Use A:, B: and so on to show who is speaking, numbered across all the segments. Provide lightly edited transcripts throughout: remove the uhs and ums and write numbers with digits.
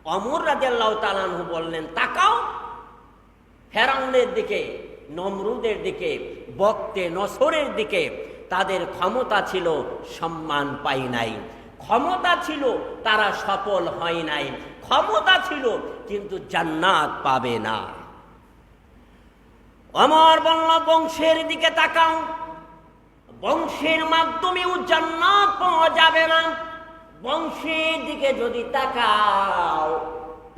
A: ওমর রাদিয়াল্লাহু তাআলা আনহু বললেন, তাকাও ফেরাউনের দিকে, নমরুদের দিকে, বক্তে নসরের দিকে। তাদের ক্ষমতা ছিল, সম্মান পাই নাই। ক্ষমতা ছিল, তারা সফল হয় নাই। ক্ষমতা ছিল, কিন্তু জান্নাত পাবে না। ওমর বলল, বংশের দিকে তাকাও, বংশের মাধ্যমেও জান্নাত পাওয়া যাবে না। বংশের দিকে যদি তাকাও,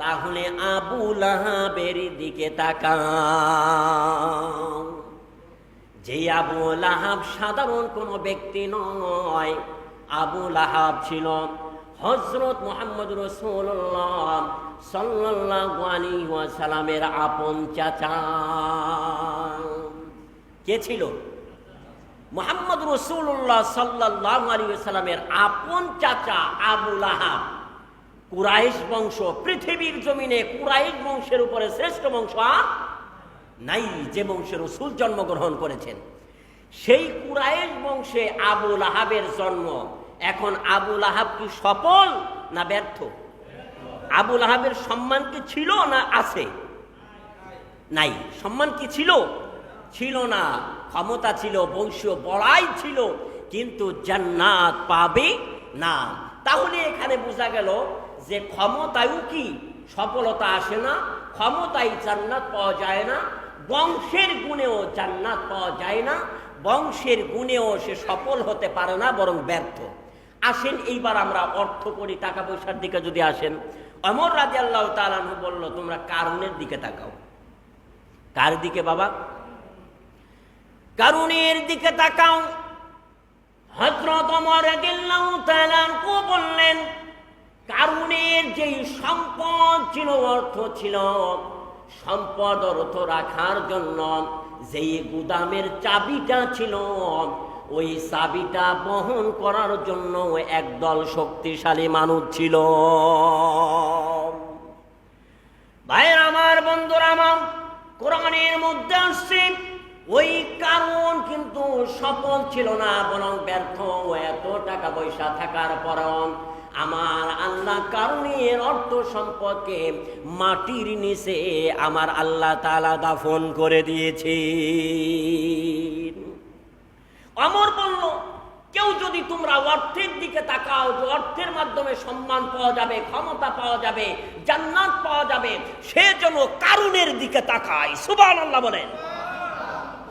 A: তাহলে আবু লাহাবের দিকে তাকাও। যে আবু লাহাব সাধারণ কোনো ব্যক্তি নয়। আবু লাহাব ছিল হযরত মুহাম্মদ রাসূলুল্লাহ সাল্লাল্লাহু আলাইহি ওয়াসাল্লামের আপন চাচা। কে ছিল? মুহাম্মদ রাসূলুল্লাহ সাল্লাল্লাহু আলাইহি ওয়াসাল্লামের আপন চাচা আবু লাহাব। কুরাইশ বংশ, পৃথিবীর জমিনে কুরাইশ বংশের উপরে শ্রেষ্ঠ বংশ নাই, যে বংশে রাসূল জন্মগ্রহণ করেছেন। সেই কুরাইশ বংশে আবু লাহাবের জন্ম। এখন আবু লাহাব কি সফল না ব্যর্থ? আবু লাহাবের সম্মান কি ছিল না আছে? নাই। সম্মান কি ছিল? ছিল না। ক্ষমতা ছিল, বংশীয় বড়াই ছিল, কিন্তু জান্নাত পাবে না। তাহলে এখানে বোঝা গেল যে ক্ষমতায়ও কি সফলতা আসে না, ক্ষমতায় জান্নাত পাওয়া যায় না, বংশের গুণেও জান্নাত পাওয়া যায় না, বংশের গুণেও সে সফল হতে পারে না, বরং ব্যর্থ। আসেন এইবার আমরা অর্থ করি, টাকা পয়সার দিকে যদি আসেন, ওমর রাদিয়াল্লাহু তাআলা আনহু বলল, তোমরা কারুনের দিকে তাকাও। কার দিকে বাবা? কারুনের দিকে তাকাও। হযরত ওমর রাদিয়াল্লাহু তাআলা আনহু বললেন, কারুনের যেই সম্পদ ছিল, অর্থ ছিল, সম্পদ অর্থ রাখার জন্য যেই গুদামের চাবিটা ছিল, ওই চাবিটা বহন করার জন্য একদল শক্তিশালী মানুষ ছিল। ভাইয়ের আমার, বন্ধুরা আমার, কোরআনের মধ্যে আসছে ওই কারণ কিন্তু সফল ছিল না, বরং ব্যর্থ। এত টাকা পয়সা থাকার পরও আমার আল্লাহ কারণের অর্থ সম্পদকে মাটির নিচে আমার আল্লাহ তাআলা দাফন করে দিয়েছে। ওমর বলল, কেউ যদি তোমরা অর্থের দিকে তাকাও, যে অর্থের মাধ্যমে সম্মান পাওয়া যাবে, ক্ষমতা পাওয়া যাবে, জান্নাত পাওয়া যাবে, সে যেন কারুনের দিকে তাকায়। সুবহানাল্লাহ বলেন।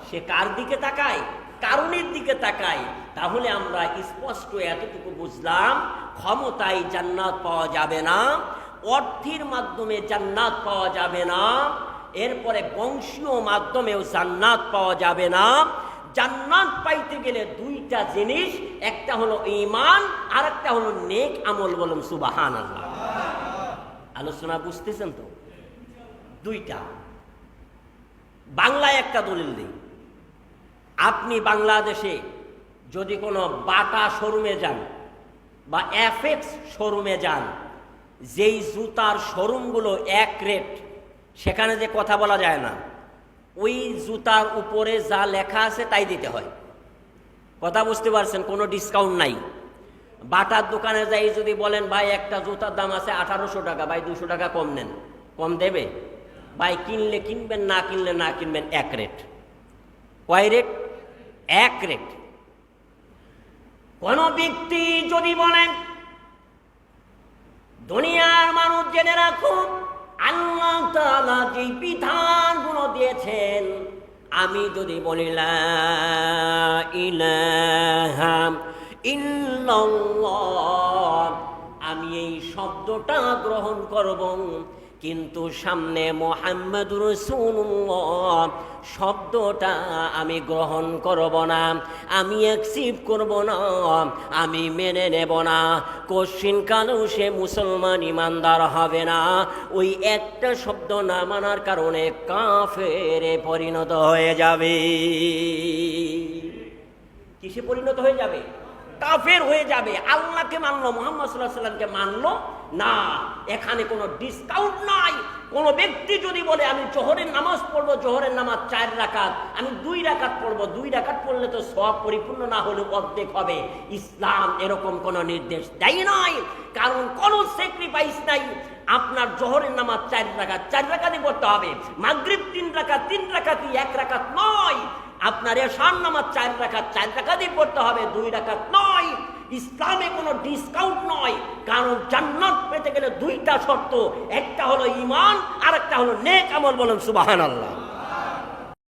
A: সে কার দিকে তাকায়? কারুনের দিকে তাকায়। তাহলে আমরা স্পষ্ট এতটুকু বুঝলাম, ক্ষমতায় জান্নাত পাওয়া যাবে না, অর্থের মাধ্যমে জান্নাত পাওয়া যাবে না, এরপরে বংশীয় মাধ্যমেও জান্নাত পাওয়া যাবে না। জান্নাত পাইতে গেলে দুইটা জিনিস, একটা হলো ঈমান, আর একটা হলো নেক আমল। বলুন সুবহানাল্লাহ। আলোচনা বুঝতেছেন তো? দুইটা। বাংলায় একটা দলিল দিই। আপনি বাংলাদেশে যদি কোনো বাটা শোরুমে যান বা এফএক্স শোরুমে যান, যেই জুতার শোরুমগুলো এক রেট, সেখানে যে কথা বলা যায় না, ওই জুতার উপরে যা লেখা আছে তাই দিতে হয়। কথা বুঝতে পারছেন? কোনো ডিসকাউন্ট নাই। বাটার দোকানে যাই যদি বলেন, ভাই একটা জুতার দাম আছে 1800 টাকা, ভাই 200 টাকা কম নেন, কম দেবে? ভাই কিনলে কিনবেন, না কিনলে না কিনবেন, এক রেট। কয় রেট? এক রেট। কোন ব্যক্তি যদি বলেন, দুনিয়ার মানুষ জেনে রাখুন, আল্লাহ তাআলা যে বিধানগুলো দিয়েছেন, আমি যদি বলি লা ইলাহা ইল্লাল্লাহ, আমি এই শব্দটা গ্রহণ করব, কিন্তু সামনে মুহাম্মদুর রাসূলুল্লাহ শব্দটা আমি গ্রহণ করব না, আমি অ্যাকসেপ্ট করব না, আমি মেনে নেব না, কোশ্চিনকালেও সে মুসলমান ইমানদার হবে না। ওই একটা শব্দ না মানার কারণে কাফেরে পরিণত হয়ে যাবে। কিসে পরিণত হয়ে যাবে? কাফের হয়ে যাবে। আল্লাহকে মানলো, মুহাম্মদ সাল্লাল্লাহু আলাইহি ওয়াসাল্লামকে মানলো না। এখানে কোনো ডিসকাউন্ট নাই। কোনো ব্যক্তি যদি বলে আমি জোহরের নামাজ পড়বো, জোহরের নামাজ 4 রাকাত, আমি 2 রাকাত পড়বো, 2 রাকাত পড়লে তো সওয়াব পরিপূর্ণ না হলেও অর্ধেক হবে। ইসলাম এরকম কোনো নির্দেশ দেয় নাই, কারণ কোনো স্যাক্রিফাইস নাই। আপনার জোহরের নামাজ 4 রাকাত, 4 রাকাতই পড়তে হবে। মাগরিব 3 রাকাত, 3 রাকাতই, 1 রাকাত নয়। আপনার এশার নামাজ 4 রাকাত, 4 রাকাতই পড়তে হবে, 2 রাকাত নয়। ইসলামে কোনো ডিসকাউন্ট নয়, কারণ জান্নাত পেতে গেলে 2টা শর্ত, একটা হলো ঈমান আর একটা হলো নেক আমল। বলেন সুবহানাল্লাহ।